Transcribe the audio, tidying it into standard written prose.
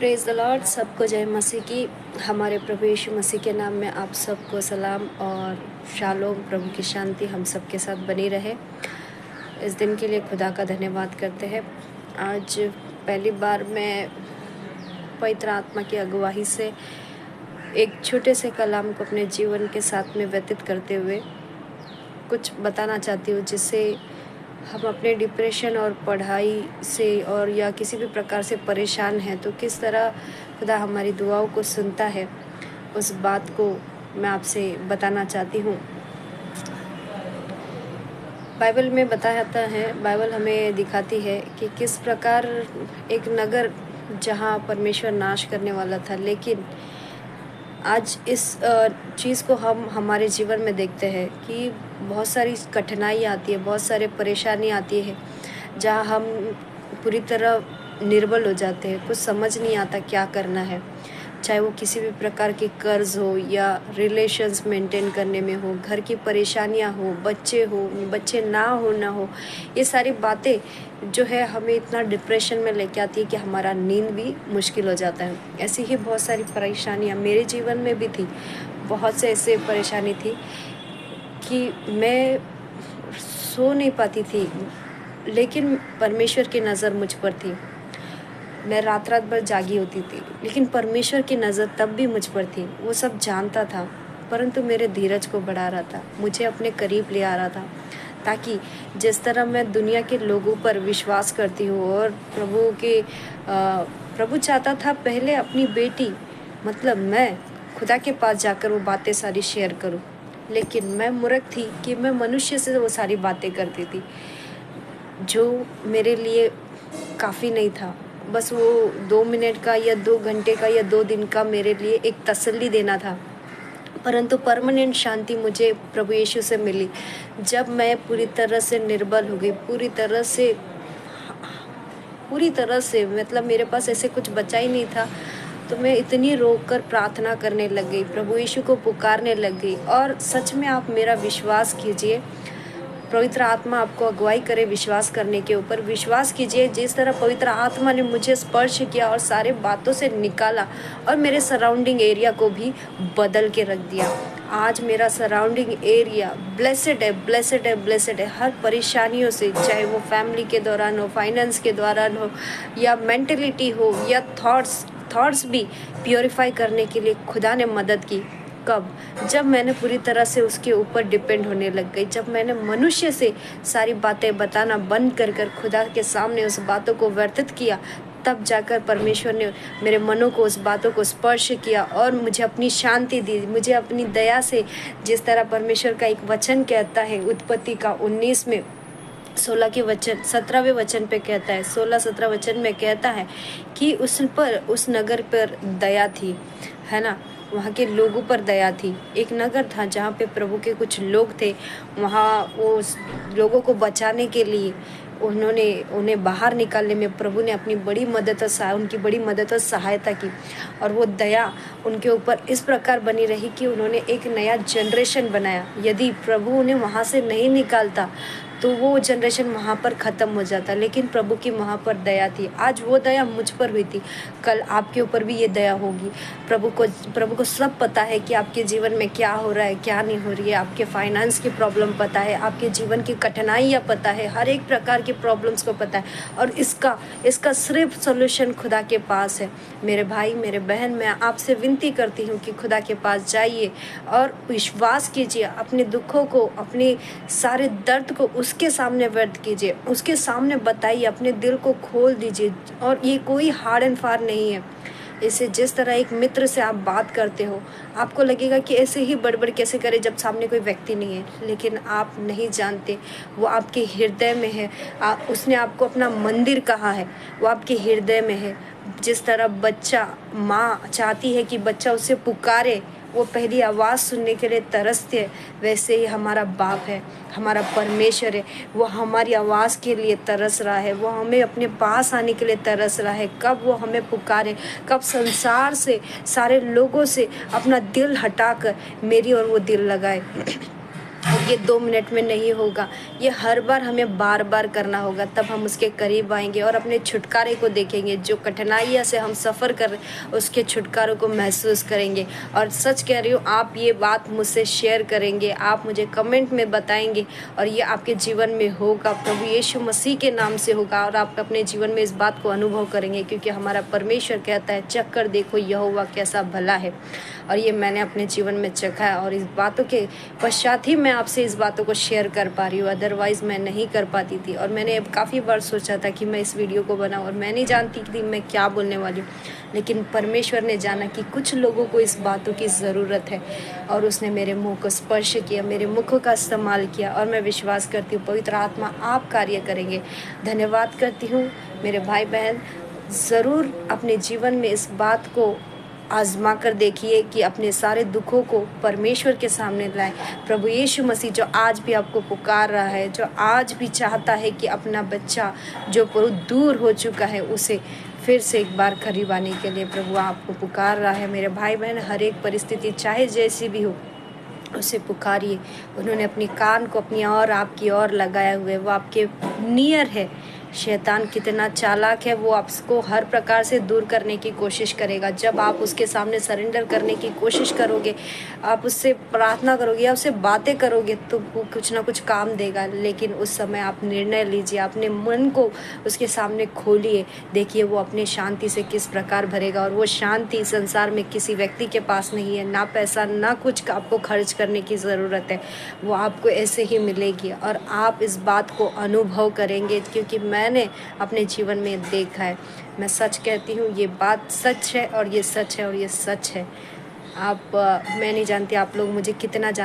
Praise the Lord. सबको जय मसीह की। हमारे प्रभु यीशु मसीह के नाम में आप सबको सलाम और शालोम। प्रभु की शांति हम सबके साथ बनी रहे। इस दिन के लिए खुदा का धन्यवाद करते हैं। आज पहली बार मैं पवित्र आत्मा की अगुवाई से एक छोटे से कलाम को अपने जीवन के साथ में व्यतीत करते हुए कुछ बताना चाहती हूँ, जिससे हम अपने डिप्रेशन और पढ़ाई से और या किसी भी प्रकार से परेशान हैं तो किस तरह खुदा हमारी दुआओं को सुनता है, उस बात को मैं आपसे बताना चाहती हूँ। बाइबल में बताता है, बाइबल हमें दिखाती है कि किस प्रकार एक नगर जहाँ परमेश्वर नाश करने वाला था, लेकिन आज इस चीज़ को हम हमारे जीवन में देखते हैं कि बहुत सारी कठिनाई आती है, बहुत सारे परेशानी आती है, जहाँ हम पूरी तरह निर्बल हो जाते हैं। कुछ समझ नहीं आता क्या करना है, चाहे वो किसी भी प्रकार के कर्ज हो या रिलेशंस मेंटेन करने में हो, घर की परेशानियाँ हो, बच्चे ना हो, ये सारी बातें जो है हमें इतना डिप्रेशन में लेके आती है कि हमारा नींद भी मुश्किल हो जाता है। ऐसी ही बहुत सारी परेशानियाँ मेरे जीवन में भी थी। बहुत से ऐसे परेशानी थी कि मैं सो नहीं पाती थी, लेकिन परमेश्वर की नज़र मुझ पर थी। मैं रात भर जागी होती थी, लेकिन परमेश्वर की नज़र तब भी मुझ पर थी। वो सब जानता था, परंतु मेरे धीरज को बढ़ा रहा था, मुझे अपने करीब ले आ रहा था, ताकि जिस तरह मैं दुनिया के लोगों पर विश्वास करती हूँ और प्रभु चाहता था पहले अपनी बेटी मतलब मैं खुदा के पास जाकर वो बातें सारी शेयर करूँ, लेकिन मैं मूर्ख थी कि मैं मनुष्य से वो सारी बातें करती थी, जो मेरे लिए काफ़ी नहीं था। बस वो 2 मिनट का या 2 घंटे का या 2 दिन का मेरे लिए एक तसल्ली देना था, परंतु परमानेंट शांति मुझे प्रभु यीशु से मिली जब मैं पूरी तरह से निर्बल हो गई, पूरी तरह से मतलब मेरे पास ऐसे कुछ बचा ही नहीं था। तो मैं इतनी रोक कर प्रार्थना करने लग गई, प्रभु यीशु को पुकारने लग गई। और सच में आप मेरा विश्वास कीजिए, पवित्र आत्मा आपको अगुवाई करे विश्वास करने के ऊपर। विश्वास कीजिए, जिस तरह पवित्र आत्मा ने मुझे स्पर्श किया और सारे बातों से निकाला और मेरे सराउंडिंग एरिया को भी बदल के रख दिया। आज मेरा सराउंडिंग एरिया ब्लेसेड है हर परेशानियों से, चाहे वो फैमिली के दौरान हो, फाइनेंस के दौरान हो, या मेंटलिटी हो, या थॉट्स भी प्योरीफाई करने के लिए खुदा ने मदद की। कब? जब मैंने पूरी तरह से उसके ऊपर डिपेंड होने लग गई, जब मैंने मनुष्य से सारी बातें बताना बंद कर खुदा के सामने उस बातों को व्यतीत किया, तब जाकर परमेश्वर ने मेरे मनों को उस बातों को स्पर्श किया और मुझे अपनी शांति दी, मुझे अपनी दया से। जिस तरह परमेश्वर का एक वचन कहता है उत्पत्ति का 19 में 17वें वचन पे कहता है, 16-17 वचन में कहता है कि उस नगर पर दया थी, है ना, वहाँ के लोगों पर दया थी। एक नगर था जहाँ पे प्रभु के कुछ लोग थे, वहाँ वो लोगों को बचाने के लिए उन्हें बाहर निकालने में प्रभु ने अपनी उनकी बड़ी मदद और सहायता की। और वो दया उनके ऊपर इस प्रकार बनी रही कि उन्होंने एक नया जनरेशन बनाया। यदि प्रभु उन्हें वहाँ से नहीं निकालता तो वो जनरेशन वहाँ पर ख़त्म हो जाता, लेकिन प्रभु की वहाँ पर दया थी। आज वो दया मुझ पर हुई थी, कल आपके ऊपर भी ये दया होगी। प्रभु को सब पता है कि आपके जीवन में क्या हो रहा है, क्या नहीं हो रही है। आपके फाइनेंस की प्रॉब्लम पता है, आपके जीवन की कठिनाइयाँ पता है, हर एक प्रकार की प्रॉब्लम्स को पता है, और इसका सिर्फ सोल्यूशन खुदा के पास है। मेरे भाई, मेरे बहन, मैं आपसे विनती करती हूँ कि खुदा के पास जाइए और विश्वास कीजिए, अपने दुखों को, अपने सारे दर्द को उसके सामने व्यर्थ कीजिए, उसके सामने बताइए, अपने दिल को खोल दीजिए। और ये कोई हार्ड एंड फार नहीं है। इसे जिस तरह एक मित्र से आप बात करते हो, आपको लगेगा कि ऐसे ही बड़बड़ कैसे करे जब सामने कोई व्यक्ति नहीं है, लेकिन आप नहीं जानते वो आपके हृदय में है। उसने आपको अपना मंदिर कहा है, वो आपके हृदय में है। जिस तरह माँ चाहती है कि बच्चा उसे पुकारे, वो पहली आवाज़ सुनने के लिए तरसते हैं, वैसे ही हमारा बाप है, हमारा परमेश्वर है, वो हमारी आवाज़ के लिए तरस रहा है। वो हमें अपने पास आने के लिए तरस रहा है। कब वो हमें पुकारे, कब संसार से, सारे लोगों से अपना दिल हटाकर मेरी और वो दिल लगाए। ये 2 मिनट में नहीं होगा, ये हर बार हमें बार बार करना होगा, तब हम उसके करीब आएंगे और अपने छुटकारे को देखेंगे। जो कठिनाइयाँ से हम सफ़र कर रहे उसके छुटकारों को महसूस करेंगे। और सच कह रही हूँ, आप ये बात मुझसे शेयर करेंगे, आप मुझे कमेंट में बताएंगे और ये आपके जीवन में होगा, प्रभु यीशु मसीह के नाम से होगा। और आप अपने जीवन में इस बात को अनुभव करेंगे, क्योंकि हमारा परमेश्वर कहता है, चख कर देखो यहोवा कैसा भला है। और ये मैंने अपने जीवन में चखा है और इस बातों के पश्चात ही मैं आपसे इस बातों को शेयर कर पा रही हूँ, अदरवाइज़ मैं नहीं कर पाती थी। और मैंने अब काफ़ी बार सोचा था कि मैं इस वीडियो को बनाऊँ, और मैं नहीं जानती थी मैं क्या बोलने वाली हूँ, लेकिन परमेश्वर ने जाना कि कुछ लोगों को इस बातों की ज़रूरत है, और उसने मेरे मुंह को स्पर्श किया, मेरे मुख का इस्तेमाल किया। और मैं विश्वास करती हूँ पवित्र आत्मा आप कार्य करेंगे। धन्यवाद करती हूँ मेरे भाई बहन, ज़रूर अपने जीवन में इस बात को आजमा कर देखिए कि अपने सारे दुखों को परमेश्वर के सामने लाएं। प्रभु यीशु मसीह जो आज भी आपको पुकार रहा है, जो आज भी चाहता है कि अपना बच्चा जो बहुत दूर हो चुका है उसे फिर से एक बार करीब आने के लिए प्रभु आपको पुकार रहा है। मेरे भाई बहन, हर एक परिस्थिति चाहे जैसी भी हो, उसे पुकारिए। उन्होंने अपनी कान को अपनी और आपकी ओर लगाया हुए, वो आपके नियर है। शैतान कितना चालाक है, वो आपको हर प्रकार से दूर करने की कोशिश करेगा। जब आप उसके सामने सरेंडर करने की कोशिश करोगे, आप उससे प्रार्थना करोगे या उससे बातें करोगे, तो वो कुछ ना कुछ काम देगा। लेकिन उस समय आप निर्णय लीजिए, अपने मन को उसके सामने खोलिए, देखिए वो अपने शांति से किस प्रकार भरेगा। और वो शांति संसार में किसी व्यक्ति के पास नहीं है, ना पैसा ना कुछ आपको खर्च करने की ज़रूरत है, वो आपको ऐसे ही मिलेगी। और आप इस बात को अनुभव करेंगे, क्योंकि मैंने अपने जीवन में देखा है। मैं सच कहती हूँ, ये बात सच है और ये सच है और ये सच है। मैं नहीं जानती आप लोग मुझे कितना